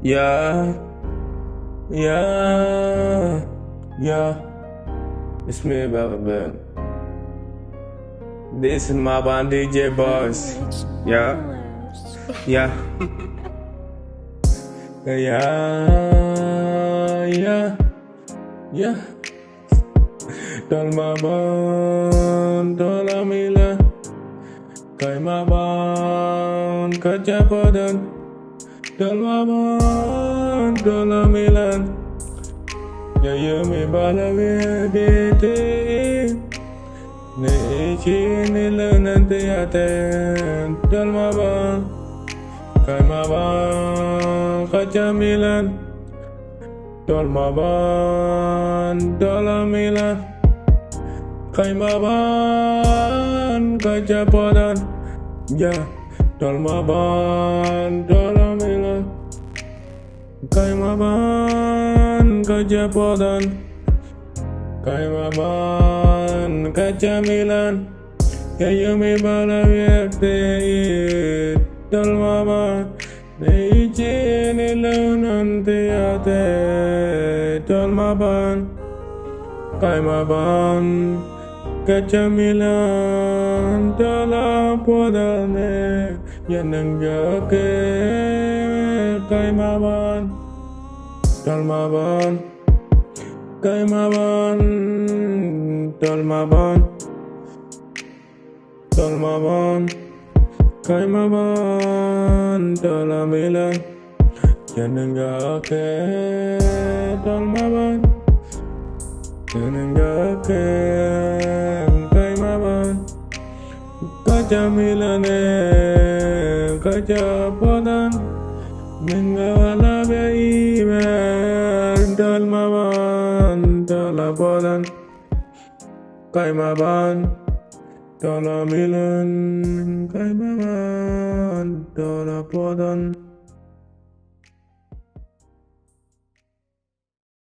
Yeah, yeah, yeah. It's me, baby. This is my band DJ Boss. Yeah, yeah, yeah, yeah. Tell my band, tell me la. Kay my band, kachapadan. Tell my band, tell me la. Yeah, you me balawede. Nechini lunante aten dalmaban kaimaban kachamilan dalmaban dalamilan kaimaban kachapadan ya dalmaban dalamilan kaimaban kachapadan Kaimaban kachamilan Yayumi balavierte Dalmaban Neichini lunante ate Dalmaban Kaimaban kachamilan Dalapodane Yanangyake Kaimaban Dalmaban Kaimaban, dalmaban, dalmaban, kaimaban, dalamilan, yanangake, dalmaban, yanangake, kaimaban, kachamilane, kachapadan, mingala beibe, dalmaban. Dalapadan Kaimaban Dalamilan Kaimaban Dalapadan